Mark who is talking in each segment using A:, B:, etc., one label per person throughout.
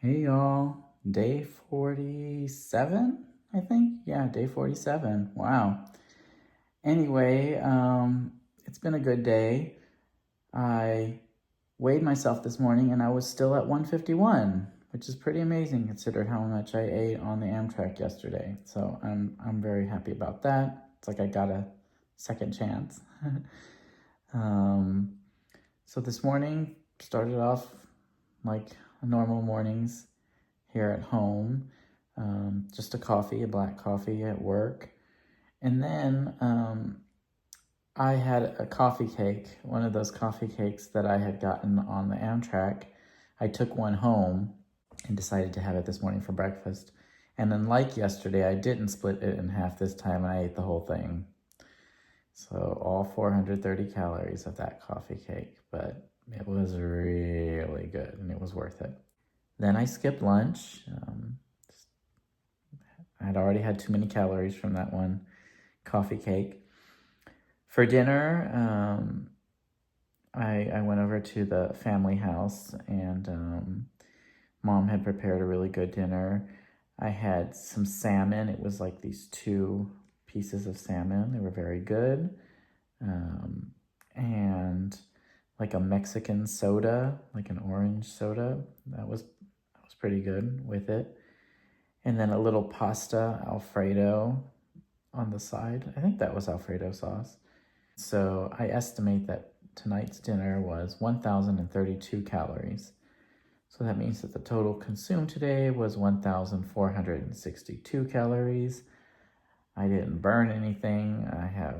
A: Hey y'all, day 47, I think. Yeah, day 47. Wow. Anyway, it's been a good day. I weighed myself this morning and I was still at 151, which is pretty amazing considering how much I ate on the Amtrak yesterday. So I'm very happy about that. It's like I got a second chance. um, so this morning started off like normal mornings here at home. Just a black coffee at work. And then I had a coffee cake, one of those coffee cakes that I had gotten on the Amtrak. I took one home and decided to have it this morning for breakfast. And unlike yesterday, I didn't split it in half this time and I ate the whole thing. So all 430 calories of that coffee cake, but it was really good and it was worth it. Then I skipped lunch. I had already had too many calories from that one coffee cake. For dinner, I went over to the family house and Mom had prepared a really good dinner. I had some salmon. It was like these two pieces of salmon. They were very good. And like a Mexican soda, like an orange soda. That was pretty good with it. And then a little pasta Alfredo on the side. I think that was Alfredo sauce. So I estimate that tonight's dinner was 1,032 calories. So that means that the total consumed today was 1,462 calories. I didn't burn anything. I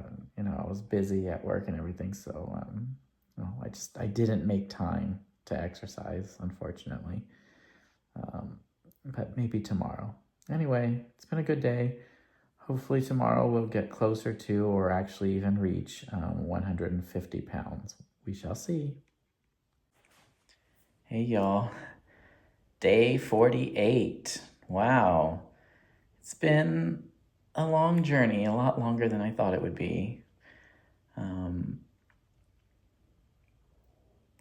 A: was busy at work and everything. So, I didn't make time to exercise, unfortunately. But maybe tomorrow. Anyway, it's been a good day. Hopefully tomorrow we'll get closer to or actually even reach 150 pounds. We shall see. Hey y'all, day 48. Wow. It's been a long journey, a lot longer than I thought it would be.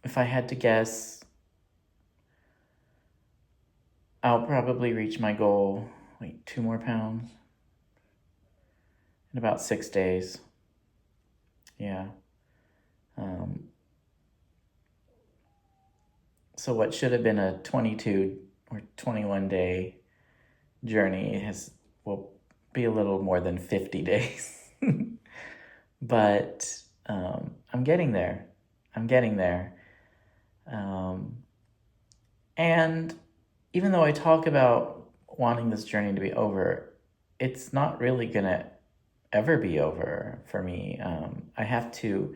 A: If I had to guess, I'll probably reach my goal, like 2 more pounds in about 6 days. Yeah. So what should have been a 22 or 21 day journey will be a little more than 50 days. But I'm getting there. And even though I talk about wanting this journey to be over, it's not really gonna ever be over for me. I have to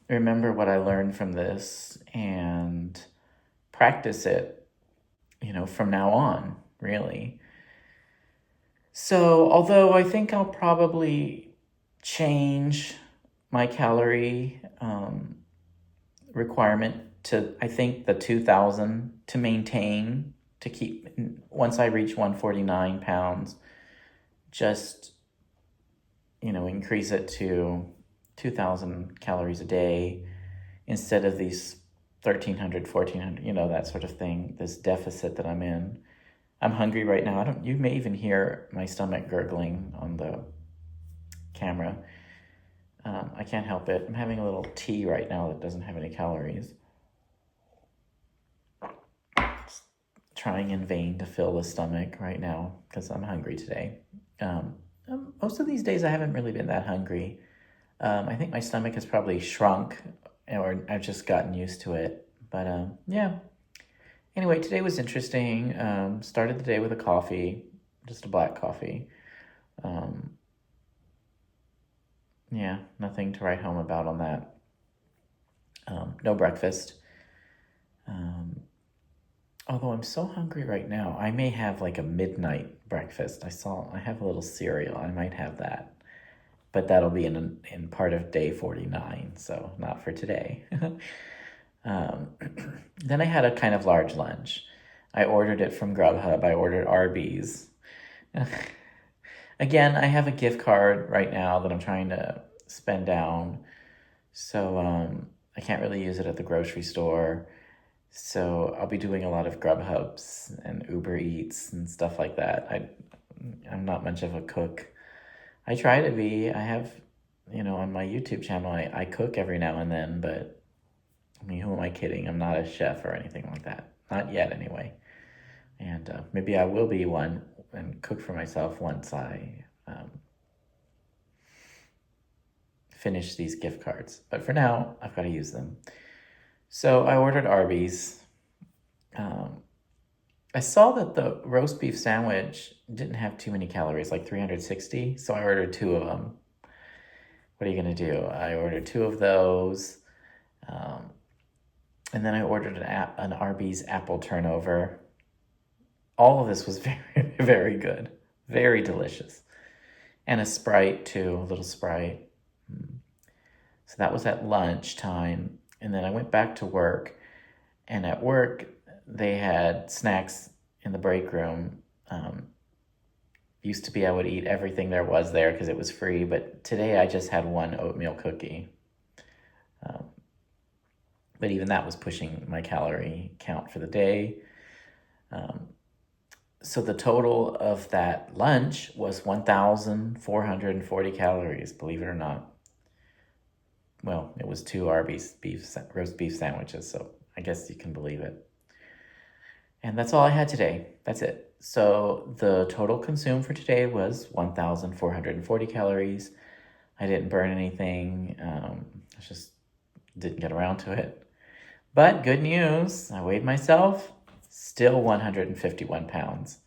A: remember what I learned from this and practice it, from now on, really. So, although I think I'll probably change my calorie requirement to, I think, the 2,000 to maintain, to keep, once I reach 149 pounds, just, increase it to 2,000 calories a day instead of these 1,300, 1,400, that sort of thing, this deficit that I'm in. I'm hungry right now. You may even hear my stomach gurgling on the camera. I can't help it. I'm having a little tea right now that doesn't have any calories. Just trying in vain to fill the stomach right now because I'm hungry today. Most of these days I haven't really been that hungry. I think my stomach has probably shrunk or I've just gotten used to it. But yeah. Anyway, today was interesting. Started the day with a coffee, just a black coffee. Yeah, nothing to write home about on that. No breakfast. Although I'm so hungry right now, I may have like a midnight breakfast. I have a little cereal. I might have that. But that'll be in part of day 49, so not for today. Then I had a kind of large lunch. I ordered it from Grubhub. I ordered Arby's. Again, I have a gift card right now that I'm trying to spend down. So I can't really use it at the grocery store. So I'll be doing a lot of Grubhubs and Uber Eats and stuff like that. I'm not much of a cook. I try to be. I have, on my YouTube channel, I cook every now and then, but I mean, who am I kidding? I'm not a chef or anything like that. Not yet, anyway. And maybe I will be one and cook for myself once I finish these gift cards. But for now, I've got to use them. So I ordered Arby's. I saw that the roast beef sandwich didn't have too many calories, like 360. So I ordered 2 of them. What are you going to do? I ordered 2 of those. And then I ordered an Arby's apple turnover. All of this was very, very good. Very delicious. And a Sprite too, a little Sprite. So that was at lunchtime. And then I went back to work. And at work, they had snacks in the break room. Used to be I would eat everything there was there because it was free. But today I just had 1 oatmeal cookie. But even that was pushing my calorie count for the day. So the total of that lunch was 1,440 calories, believe it or not. Well, it was 2 Arby's roast beef sandwiches, so I guess you can believe it. And that's all I had today. That's it. So the total consumed for today was 1,440 calories. I didn't burn anything. I just didn't get around to it. But good news, I weighed myself, still 151 pounds.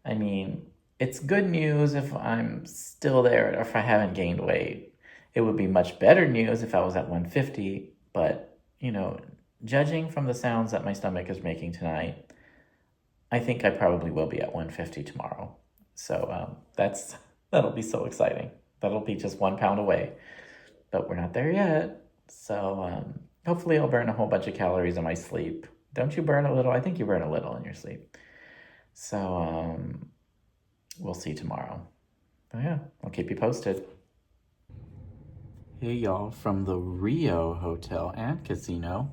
A: I mean, it's good news if I'm still there or if I haven't gained weight. It would be much better news if I was at 150, but, judging from the sounds that my stomach is making tonight, I think I probably will be at 150 tomorrow. So that'll be so exciting. That'll be just 1 pound away, but we're not there yet. So hopefully I'll burn a whole bunch of calories in my sleep. Don't you burn a little? I think you burn a little in your sleep. So we'll see tomorrow. But yeah, I'll keep you posted. Hey y'all, from the Rio Hotel and Casino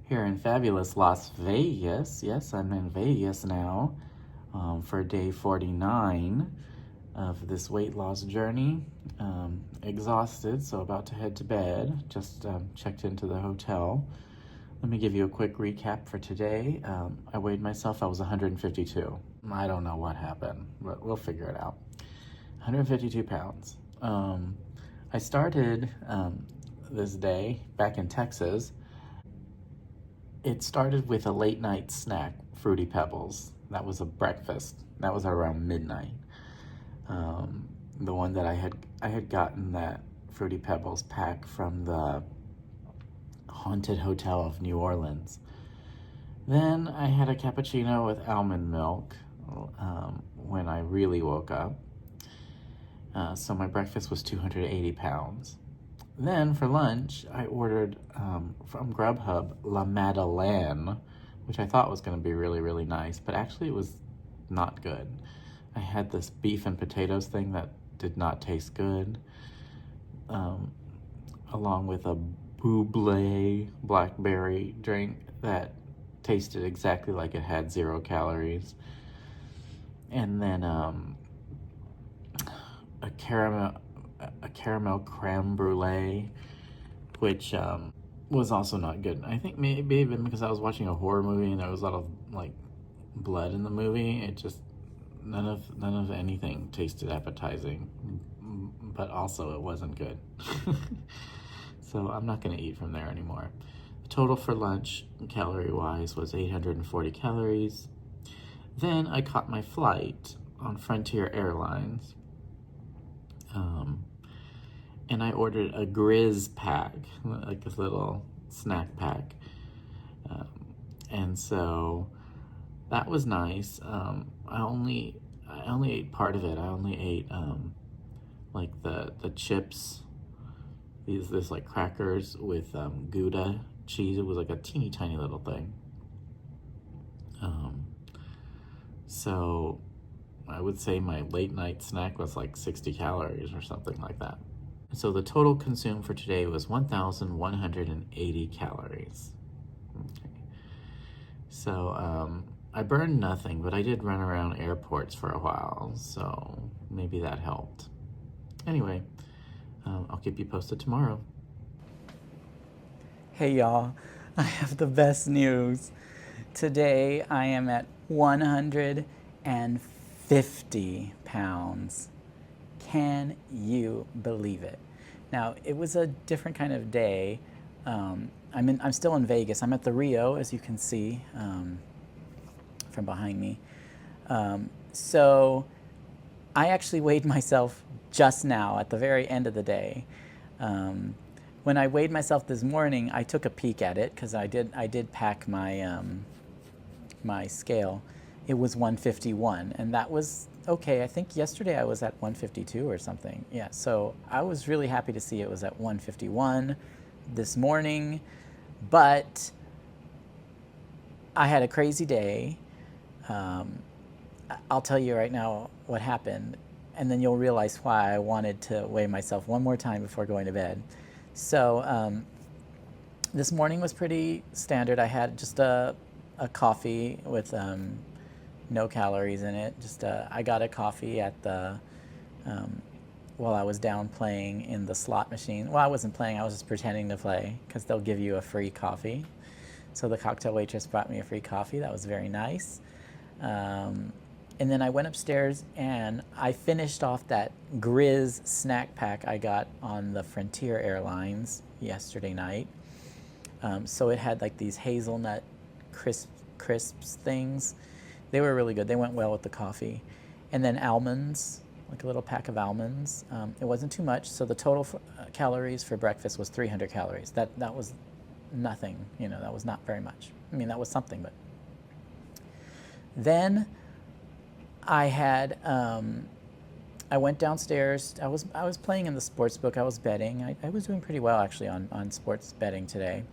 A: here in fabulous Las Vegas. Yes, I'm in Vegas now for day 49 of this weight loss journey. Exhausted, so about to head to bed. Just checked into the hotel. Let me give you a quick recap for today. I weighed myself, I was 152. I don't know what happened, but we'll figure it out. 152 pounds. I started this day back in Texas. It started with a late night snack, Fruity Pebbles. That was a breakfast. That was around midnight. The one that I had gotten that Fruity Pebbles pack from the Haunted Hotel of New Orleans. Then I had a cappuccino with almond milk when I really woke up. So my breakfast was 280 pounds. Then for lunch, I ordered from Grubhub La Madeleine, which I thought was going to be really, really nice, but actually it was not good. I had this beef and potatoes thing that did not taste good, along with a Buble blackberry drink that tasted exactly like it had 0 calories. And then a caramel creme brulee, which was also not good. I think maybe even because I was watching a horror movie and there was a lot of blood in the movie. It just none of anything tasted appetizing, but also it wasn't good. So I'm not going to eat from there anymore. The total for lunch, calorie-wise, was 840 calories. Then I caught my flight on Frontier Airlines. And I ordered a Grizz pack, like a little snack pack. And so that was nice. I only ate part of it. I only ate the chips, this like crackers with Gouda cheese. It was like a teeny tiny little thing. So I would say my late night snack was like 60 calories or something like that. So the total consumed for today was 1,180 calories. Okay. So I burned nothing, but I did run around airports for a while, so maybe that helped. Anyway, I'll keep you posted tomorrow. Hey y'all, I have the best news. Today I am at 150 pounds. Can you believe it? Now, it was a different kind of day. I'm still in Vegas. I'm at the Rio, as you can see from behind me. So I actually weighed myself just now at the very end of the day. When I weighed myself this morning, I took a peek at it because I did pack my my scale. It was 151, and that was okay. I think yesterday I was at 152 or something. Yeah, so I was really happy to see it was at 151 this morning, but I had a crazy day. I'll tell you right now what happened, and then you'll realize why I wanted to weigh myself one more time before going to bed. So this morning was pretty standard. I had just a coffee with no calories in it. Just I got a coffee at the while I was down playing in the slot machine. Well, I wasn't playing. I was just pretending to play because they'll give you a free coffee. So the cocktail waitress brought me a free coffee. That was very nice. And then I went upstairs and I finished off that Grizz snack pack I got on the Frontier Airlines yesterday night. So it had like these hazelnut crisps things. They were really good. They went well with the coffee. And then almonds, like a little pack of almonds. It wasn't too much. So the total calories for breakfast was 300 calories. That was nothing. You know, that was not very much. I mean, that was something, but. Then I had I went downstairs. I was playing in the sports book. I was betting. I was doing pretty well actually on sports betting today.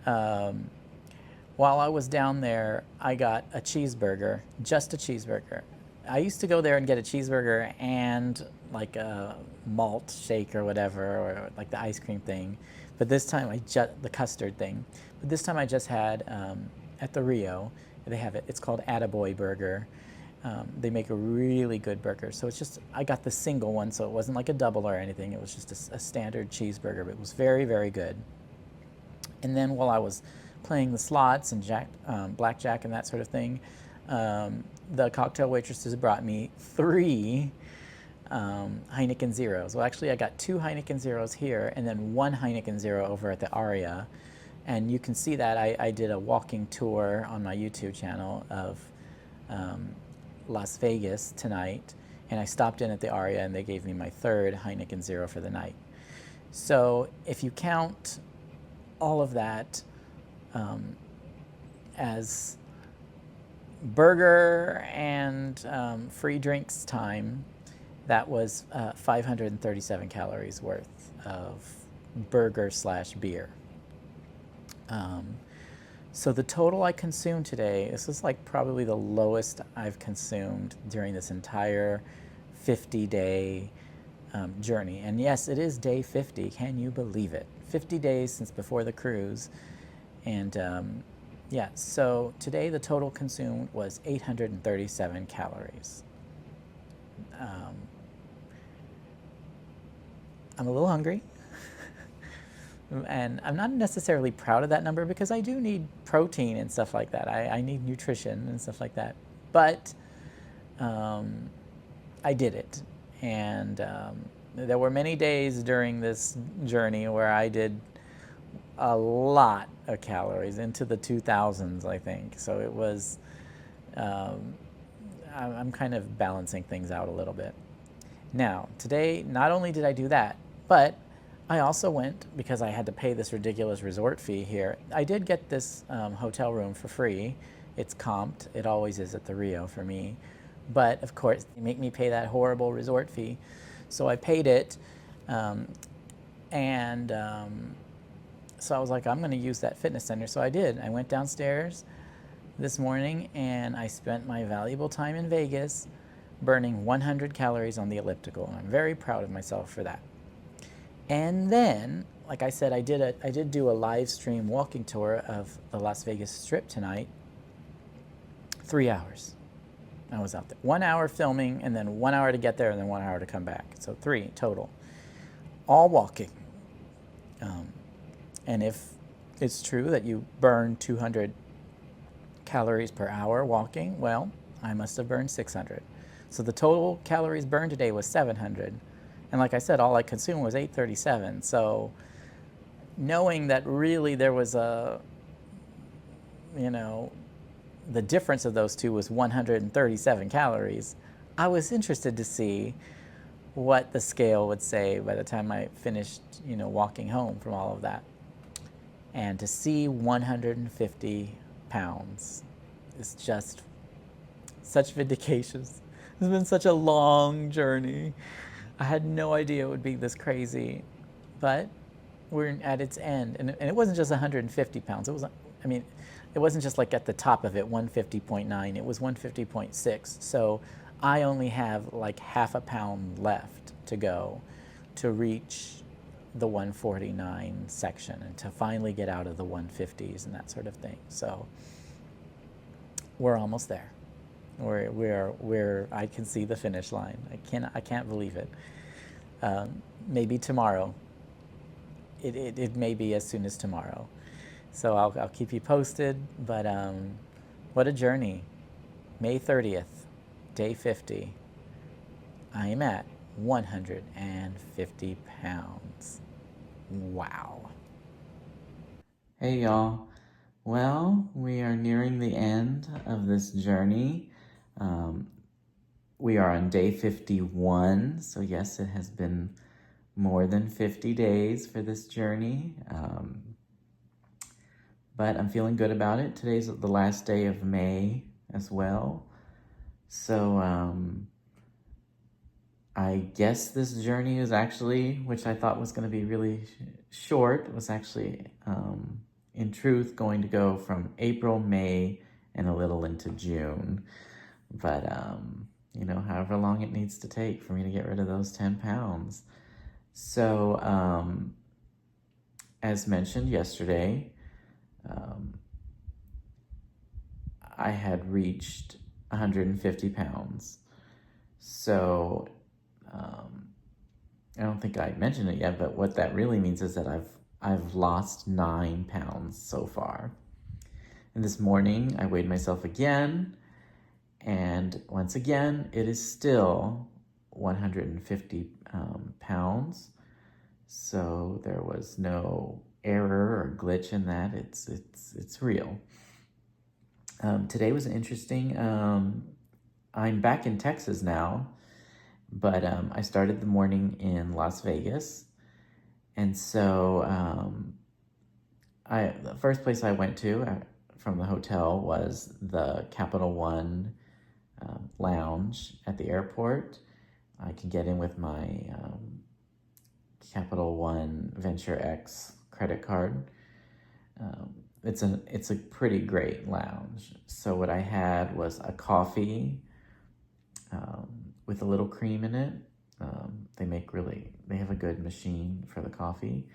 A: While I was down there, I got a cheeseburger, just a cheeseburger. I used to go there and get a cheeseburger and like a malt shake or whatever, or like the ice cream thing. But this time the custard thing. But this time I just had at the Rio. They have it. It's called Attaboy Burger. They make a really good burger. So it's just, I got the single one, so it wasn't like a double or anything. It was just a standard cheeseburger, but it was very, very good. And then while I was playing the slots and blackjack and that sort of thing, the cocktail waitresses brought me 3 Heineken Zeros. Well, actually, I got 2 Heineken Zeros here and then 1 Heineken Zero over at the Aria. And you can see that I did a walking tour on my YouTube channel of Las Vegas tonight, and I stopped in at the Aria and they gave me my 3rd Heineken Zero for the night. So if you count all of that as burger and free drinks time, that was 537 calories worth of burger/beer. So the total I consumed today, this is like probably the lowest I've consumed during this entire 50-day journey. And yes, it is day 50. Can you believe it? 50 days since before the cruise. And yeah, so today the total consumed was 837 calories. I'm a little hungry. And I'm not necessarily proud of that number because I do need protein and stuff like that. I need nutrition and stuff like that. But I did it. And there were many days during this journey where I did a lot of calories, into the 2000s, I think. So it was, I'm kind of balancing things out a little bit. Now, today, not only did I do that, but I also went, because I had to pay this ridiculous resort fee here, I did get this hotel room for free. It's comped. It always is at the Rio for me. But, of course, they make me pay that horrible resort fee. So I paid it, so I was like, I'm going to use that fitness center. So I did. I went downstairs this morning, and I spent my valuable time in Vegas burning 100 calories on the elliptical. I'm very proud of myself for that. And then, like I said, I did do a live stream walking tour of the Las Vegas Strip tonight. 3 hours. I was out there. 1 hour filming, and then 1 hour to get there, and then 1 hour to come back. So 3 total. All walking. And if it's true that you burn 200 calories per hour walking, well, I must have burned 600. So the total calories burned today was 700. And like I said, all I consumed was 837. So knowing that really there was a, the difference of those two was 137 calories, I was interested to see what the scale would say by the time I finished, walking home from all of that. And to see 150 pounds is just such vindication. It's been such a long journey. I had no idea it would be this crazy, but we're at its end. And it wasn't just 150 pounds. It wasn't just like at the top of it, 150.9. It was 150.6. So I only have like half a pound left to go to reach the 149 section and to finally get out of the 150s and that sort of thing. So we're almost there. I can see the finish line. I can't believe it. Maybe tomorrow. It may be as soon as tomorrow. So I'll keep you posted. But what a journey! May 30th, day 50. I am at 150 pounds. Wow. Hey y'all. Well, we are nearing the end of this journey. We are on day 51, so yes, it has been more than 50 days for this journey, but I'm feeling good about it. Today's the last day of May as well, so I guess this journey is actually, which I thought was going to be really short, was actually, in truth, going to go from April, May, and a little into June. But, however long it needs to take for me to get rid of those 10 pounds. So, as mentioned yesterday, I had reached 150 pounds. So, I don't think I mentioned it yet, but what that really means is that I've lost 9 pounds so far. And this morning I weighed myself again, and once again it is still 150 pounds. So there was no error or glitch in that. It's real. Today was interesting. I'm back in Texas now, but I started the morning in Las Vegas. And so the first place I went to from the hotel was the Capital One lounge at the airport. I can get in with my Capital One Venture X credit card. It's a pretty great lounge. So what I had was a coffee with a little cream in it. They have a good machine for the coffee.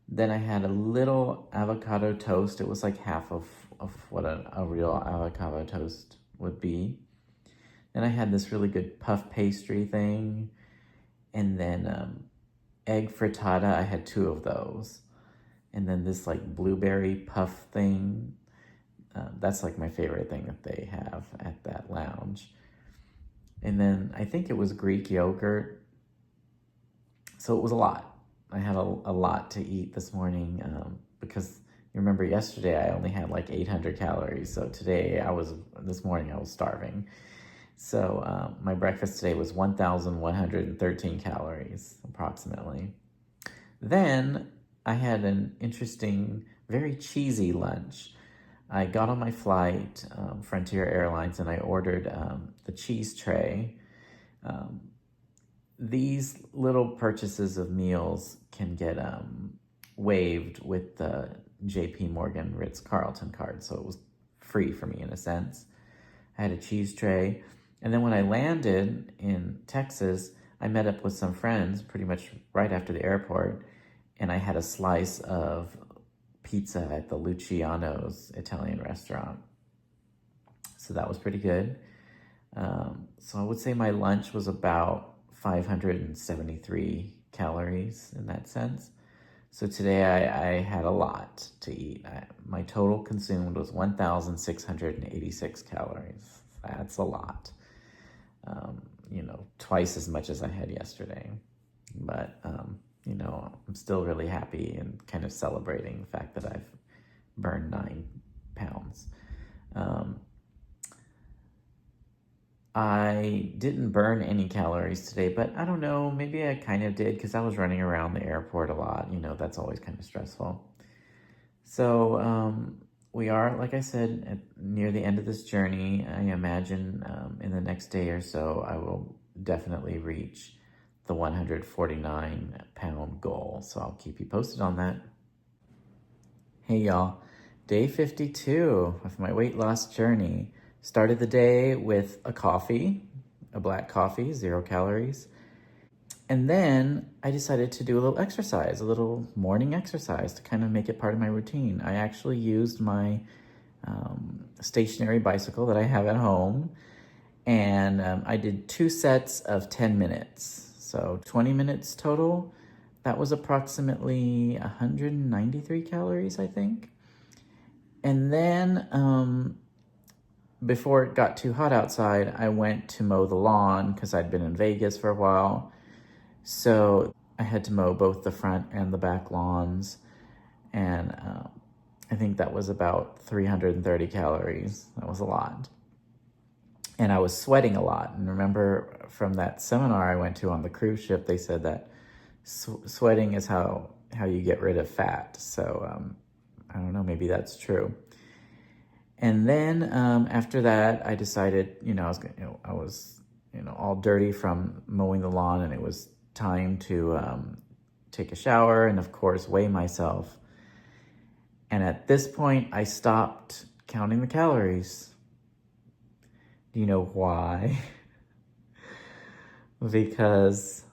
A: Then I had a little avocado toast. It was like half of what a real avocado toast would be. Then I had this really good puff pastry thing. And then egg frittata, I had 2 of those. And then this like blueberry puff thing. That's like my favorite thing that they have at that lounge. And then I think it was Greek yogurt. So it was a lot. I had a lot to eat this morning because you remember yesterday I only had like 800 calories. So this morning I was starving. So my breakfast today was 1,113 calories approximately. Then I had an interesting, very cheesy lunch. I got on my flight, Frontier Airlines, and I ordered the cheese tray. These little purchases of meals can get waived with the JP Morgan Ritz-Carlton card, so it was free for me in a sense. I had a cheese tray, and then when I landed in Texas, I met up with some friends pretty much right after the airport, and I had a slice of pizza at the Luciano's Italian restaurant. So so that was pretty good. So I would say my lunch was about 573 calories in that sense. So today I had a lot to eat. My total consumed was 1,686 calories. That's a lot. Twice as much as I had yesterday. But, I'm still really happy and kind of celebrating the fact that I've burned 9 pounds. I didn't burn any calories today, but I don't know, maybe I kind of did because I was running around the airport a lot. That's always kind of stressful. So we are, like I said, near the end of this journey. I imagine in the next day or so, I will definitely reach the 149-pound goal. So I'll keep you posted on that. Hey, y'all. Day 52 of my weight loss journey. Started the day with a coffee, a black coffee, 0 calories. And then I decided to do a little exercise, a little morning exercise to kind of make it part of my routine. I actually used my stationary bicycle that I have at home, and I did 2 sets of 10 minutes. So 20 minutes total. That was approximately 193 calories, I think. And then before it got too hot outside, I went to mow the lawn because I'd been in Vegas for a while. So I had to mow both the front and the back lawns. And I think that was about 330 calories. That was a lot. And I was sweating a lot. And remember from that seminar I went to on the cruise ship, they said that sweating is how you get rid of fat. So I don't know, maybe that's true. And then after that, I decided, I was all dirty from mowing the lawn, and it was time to take a shower and, of course, weigh myself. And at this point, I stopped counting the calories. Do you know why? Because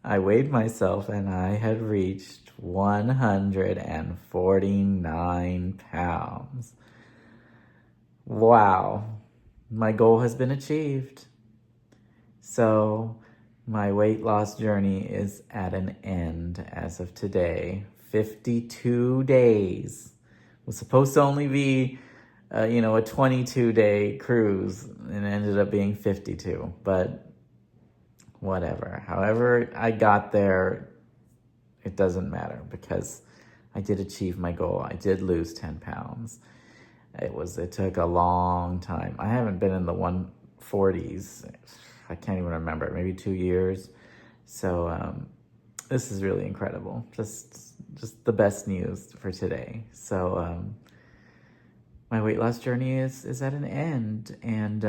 A: I weighed myself and I had reached 149 pounds. Wow, my goal has been achieved. So my weight loss journey is at an end as of today. 52 days. It was supposed to only be, a 22-day cruise, and it ended up being 52. But whatever. However I got there, it doesn't matter because I did achieve my goal. I did lose 10 pounds. It took a long time. I haven't been in the 140s. I can't even remember, maybe 2 years. So this is really incredible. Just the best news for today. So my weight loss journey is at an end. And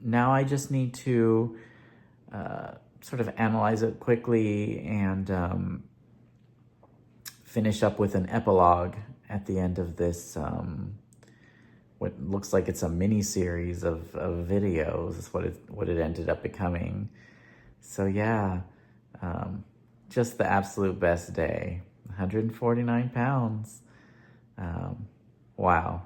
A: now I just need to sort of analyze it quickly and finish up with an epilogue at the end of this what looks like it's a mini series of videos is what it ended up becoming. So yeah, just the absolute best day. 149 pounds. Wow.